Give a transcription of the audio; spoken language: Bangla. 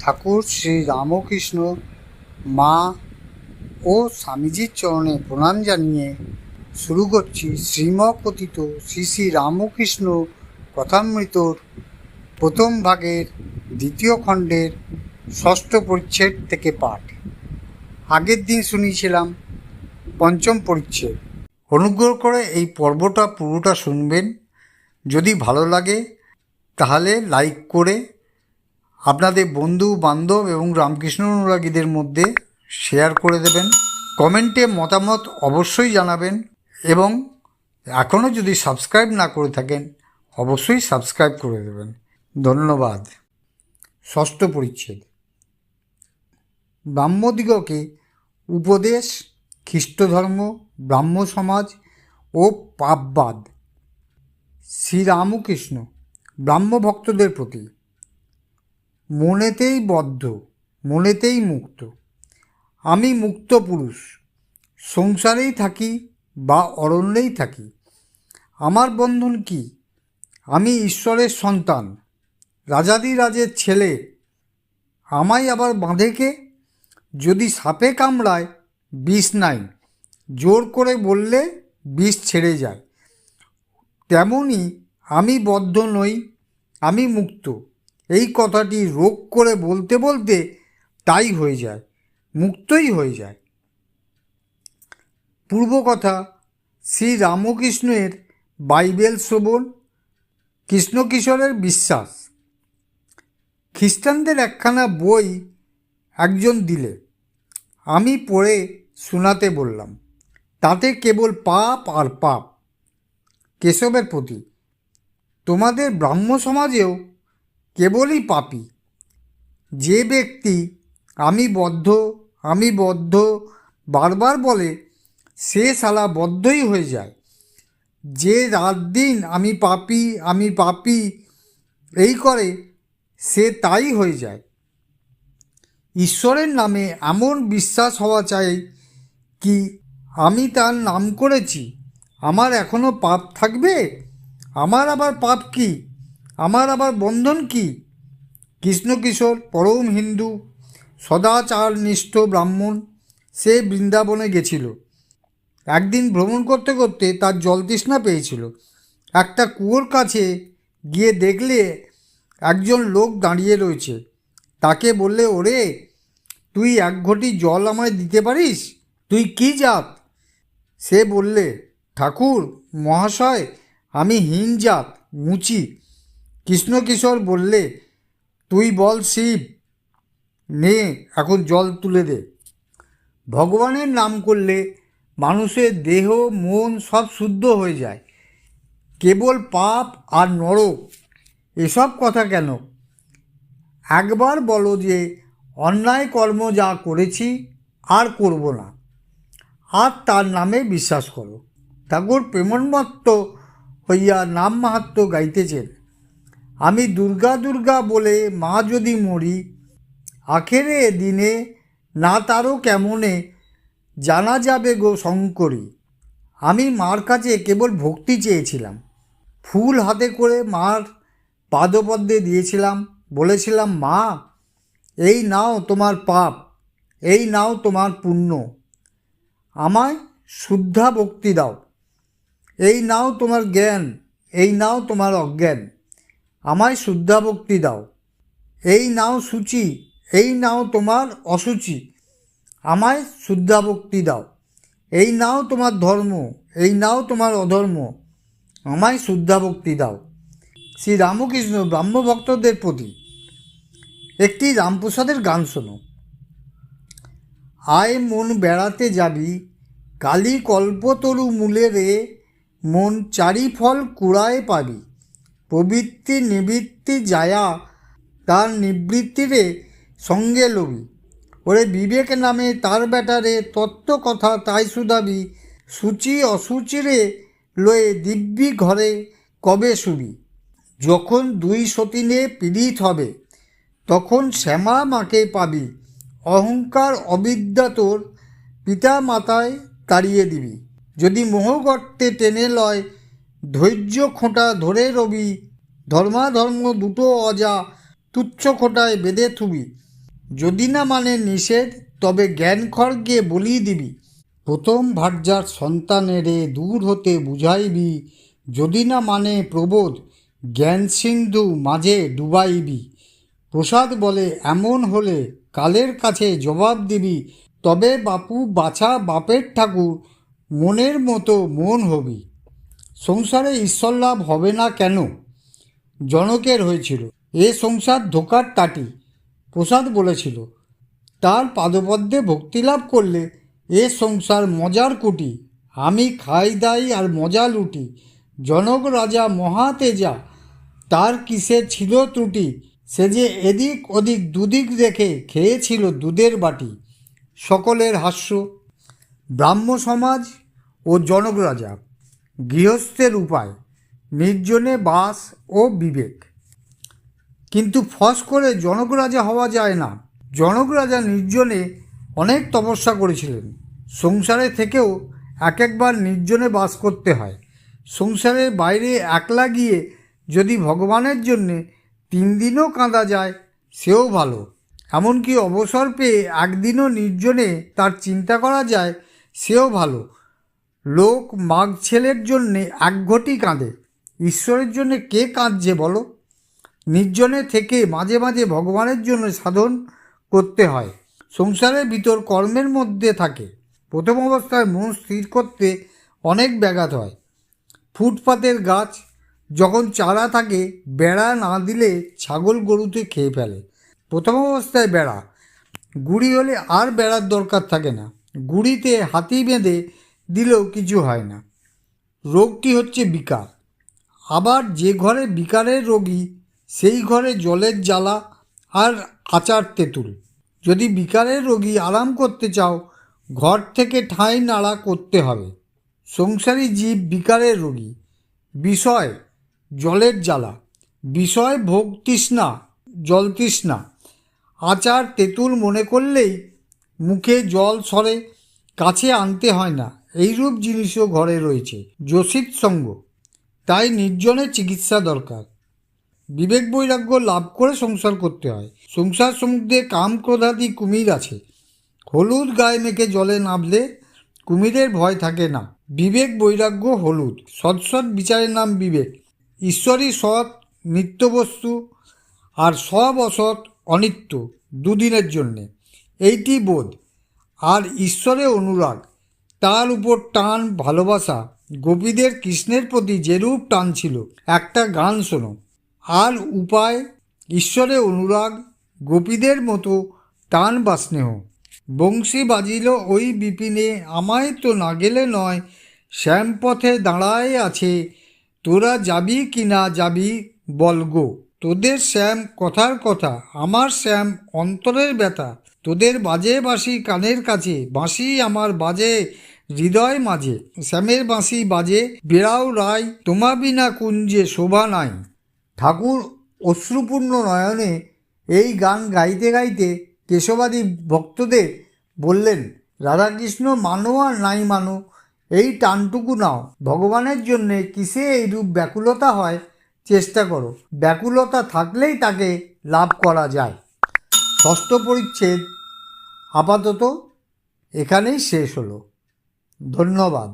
ঠাকুর শ্রী রামকৃষ্ণ মা ও স্বামীজির চরণে প্রণাম জানিয়ে শুরু করছি শ্রীমকথিত শ্রী শ্রী রামকৃষ্ণ কথামৃতর প্রথম ভাগের দ্বিতীয় খণ্ডের ষষ্ঠ পরিচ্ছেদ থেকে পাঠ। আগের দিন শুনিয়েছিলাম পঞ্চম পরিচ্ছেদ। অনুগ্রহ করে এই পর্বটা পুরোটা শুনবেন। যদি ভালো লাগে তাহলে লাইক করে আপনাদের বন্ধু বান্ধব এবং রামকৃষ্ণ অনুরাগীদের মধ্যে শেয়ার করে দেবেন। কমেন্টে মতামত অবশ্যই জানাবেন এবং এখনও যদি সাবস্ক্রাইব না করে থাকেন অবশ্যই সাবস্ক্রাইব করে দেবেন। ধন্যবাদ। ষষ্ঠ পরিচ্ছেদ। ব্রাহ্মদিগকে উপদেশ, খ্রিস্টধর্ম, ব্রাহ্ম সমাজ ও পাপবাদ। শ্রীরামকৃষ্ণ ব্রাহ্মভক্তদের প্রতি। মনেতেই বদ্ধ, মনেতেই মুক্ত। আমি মুক্ত পুরুষ, সংসারেই থাকি বা অরণ্যেই থাকি। আমার বন্ধন কি? আমি ঈশ্বরের সন্তান, রাজাদিরাজের ছেলে। আমায় আবার বাঁধে কে? যদি সাপে কামড়ায় বিষ নাই, জোর করে বললে বিষ ছেড়ে যায়। তেমনি আমি বদ্ধ নই, আমি মুক্ত। এই কথাটি রোগ করে বলতে বলতে তাই হয়ে যায়, মুক্তই হয়ে যায়। পূর্বকথা। শ্রী রামকৃষ্ণের বাইবেল শ্রবণ, কৃষ্ণকিশোরের বিশ্বাস। খ্রিস্টানদের একখানা বই একজন দিলে, আমি পড়ে শোনাতে বললাম। তাতে কেবল পাপ আর পাপ। কেশবের প্রতি। তোমাদের ব্রাহ্ম সমাজেও কেবলই পাপী। যে ব্যক্তি আমি বদ্ধ, আমি বদ্ধ বারবার বলে সে শালা বদ্ধই হয়ে যায়। যে রাত দিন আমি পাপী, আমি পাপী এই করে সে তাই হয়ে যায়। ঈশ্বরের নামে এমন বিশ্বাস হওয়া চাই কি আমি তার নাম করেছি, আমার এখনও পাপ থাকবে? আমার আবার পাপ কি? আমার আবার বন্ধন কি? কৃষ্ণকিশোর পরম হিন্দু, সদাচারনিষ্ঠ ব্রাহ্মণ। সে বৃন্দাবনে গেছিল। একদিন ভ্রমণ করতে করতে তার জল তৃষ্ণা পেয়েছিল। একটা কুয়োর কাছে গিয়ে দেখলে একজন লোক দাঁড়িয়ে রয়েছে। তাকে বললে, ওরে, তুই এক ঘটি জল আমায় দিতে পারিস? তুই কি জাত? সে বললে, ঠাকুর মহাশয়, আমি হীন জাত, মুচি। কৃষ্ণকিশোর বললে, তুই বল শিব, নে এখন জল তুলে দে। ভগবানের নাম করলে মানুষের দেহ মন সব শুদ্ধ হয়ে যায়। কেবল পাপ আর নরক এসব কথা কেন? একবার বলো যে অন্যায় কর্ম যা করেছি আর করব না, আর তার নামে বিশ্বাস করো। ঠাকুর প্রেমোন্মত্ত হইয়া নাম মাহাত্ম্য গাইতেছেন। আমি দুর্গা দুর্গা বলে মা যদি মরি, আখেরে দিনে না তারও কেমনে জানা যাবে গো শঙ্করী। আমি মার কাছে কেবল ভক্তি চেয়েছিলাম। ফুল হাতে করে মার পাদপদ্মে দিয়েছিলাম, বলেছিলাম, মা এই নাও তোমার পাপ, এই নাও তোমার পুণ্য। আমায় শুদ্ধা ভক্তি দাও। এই নাও তোমার জ্ঞান, এই নাও তোমার অজ্ঞান। আমায় শুদ্ধা ভক্তি দাও। এই নাও সূচি, এই নাও তোমার অসুচি। আমায় শুদ্ধা ভক্তি দাও। এই নাও তোমার ধর্ম, এই নাও তোমার অধর্ম। আমায় শুদ্ধা ভক্তি দাও। শ্রী রামকৃষ্ণ ব্রাহ্মভক্তদের প্রতি। একটি রামপ্রসাদের গান শোনো। আয় মন বেড়াতে যাবি, কালী কল্পতরু মূলে রে, মন চারি ফল কুড়ায় পাবি। প্রবৃত্তি নিবৃত্তি যায়া তার নিবৃত্তিরে সঙ্গে লবি। ওরে বিবেক নামে তার ব্যাটারে তত্ত্ব কথা তাই শুধাবি। সূচি অসুচিরে লয়ে দিব্যি ঘরে কবে শুবি। যখন দুই সতীনে পীড়িত হবে, তখন শ্যামা মাকে পাবি। অহংকার অবিদ্যা তোর পিতা মাতায় তাড়িয়ে দিবি। যদি মোহগর্তে টেনে লয়, ধৈর্য খোঁটা ধরে রবি। ধর্মাধর্ম দুটো অজা তুচ্ছ খোঁটায় বেঁধে থুবি। যদি না মানে নিষেধ তবে জ্ঞান খড়গে বলি দিবি। প্রথম ভার্যার সন্তানেরে দূর হতে বুঝাইবি, যদি না মানে প্রবোধ জ্ঞান সিন্ধু মাঝে ডুবাইবি। প্রসাদ বলে এমন হলে কালের কাছে জবাব দিবি, তবে বাপু বাছা বাপের ঠাকুর মনের মতো মন হবি। সংসারে ঈশ্বর লাভ হবে না কেন? জনকের হয়েছিল। এ সংসার ধোকার টাটি, প্রসাদ বলেছিল। তার পাদপদ্মে ভক্তিলাভ করলে এ সংসার মজার কুটি। আমি খাই দাই আর মজা লুটি। জনক রাজা মহাতেজা, তার কিসের ছিল ত্রুটি? সে যে এদিক ওদিক দুদিক দেখে খেয়েছিল দুধের বাটি। সকলের হাস্য। ব্রাহ্ম সমাজ ও জনক রাজা। গৃহস্থের উপায় নির্জনে বাস ও বিবেক। কিন্তু ফস করে জনক রাজা হওয়া যায় না। জনক রাজা নির্জনে অনেক তপস্যা করেছিলেন। সংসারে থেকেও এক একবার নির্জনে বাস করতে হয়। সংসারের বাইরে একলা গিয়ে যদি ভগবানের জন্যে 3 দিনও কাঁদা যায় সেও ভালো। এমনকি অবসর পেয়ে একদিনও নির্জনে তার চিন্তা করা যায় সেও ভালো। লোক মাঘ ছেলের জন্যে 1 ঘটি কাঁদে, ঈশ্বরের জন্যে কে কাঁদছে বলো? নির্জনে থেকে মাঝে মাঝে ভগবানের জন্য সাধন করতে হয়। সংসারের ভিতর কর্মের মধ্যে থাকে। প্রথম অবস্থায় মন স্থির করতে অনেক ব্যাঘাত হয়। ফুটপাতের গাছ যখন চারা থাকে, বেড়া না দিলে ছাগল গরুতে খেয়ে ফেলে। প্রথম অবস্থায় বেড়া, গুড়ি হলে আর বেড়ার দরকার থাকে না। গুড়িতে হাতি বেঁধে দিলেও কিছু হয় না। রোগটি হচ্ছে বিকার। আবার যে ঘরে বিকারের রোগী সেই ঘরে জলের জ্বালা আর আচার তেঁতুল। যদি বিকারের রোগী আরাম করতে চাও, ঘর থেকে ঠাঁই নাড়া করতে হবে। সংসারী জীব বিকারের রোগী। বিষয় জলের জ্বালা, বিষয় ভোগ তৃষ্ণা, জল তৃষ্ণা। আচার তেঁতুল মনে করলেই মুখে জল সরে, কাছে আনতে হয় না। এইরূপ জিনিসও ঘরে রয়েছে। যোষিত সঙ্গ। তাই নির্জনের চিকিৎসা দরকার। বিবেক বৈরাগ্য লাভ করে সংসার করতে হয়। সংসার সমুদ্রে কাম ক্রোধাদি কুমির আছে। হলুদ গায়ে মেখে জলে নামলে কুমিরের ভয় থাকে না। বিবেক বৈরাগ্য হলুদ। সৎ বিচারের নাম বিবেক। ঈশ্বরই সৎ নিত্যবস্তু, আর সব অসৎ অনিত্য, দুদিনের জন্যে। এইটি বোধ। আর ঈশ্বরে অনুরাগ, তার উপর টান, ভালোবাসা। গোপীদের কৃষ্ণের প্রতি যেরূপ টান ছিল। একটা গান শোনো। আর উপায় ঈশ্বরে অনুরাগ, গোপীদের মতো টান বা স্নেহ। বংশী বাজিল ওই বিপিনে, আমায় তো না গেলে নয়। শ্যামপথে দাঁড়ায় আছে, তোরা যাবি কি না যাবি বল গো। তোদের শ্যাম কথার কথা, আমার শ্যাম অন্তরের ব্যথা। তোদের বাজে বাঁশি কানের কাছে, বাঁশি আমার বাজে হৃদয় মাঝে। শ্যামের বাঁশি বাজে বেড়াও রায়, তোমা বিনা কুঞ্জে শোভা নাই। ঠাকুর অশ্রুপূর্ণ নয়নে এই গান গাইতে গাইতে কেশবাদী ভক্তদের বললেন, রাধাকৃষ্ণ মানো আর নাই মানো, এই টানটুকু নাও। ভগবানের জন্যে কিসে এইরূপ ব্যাকুলতা হয় চেষ্টা করো। ব্যাকুলতা থাকলেই তাকে লাভ করা যায়। 6ষ্ঠ পরিচ্ছেদ আপাতত এখানেই শেষ হলো। ধন্যবাদ।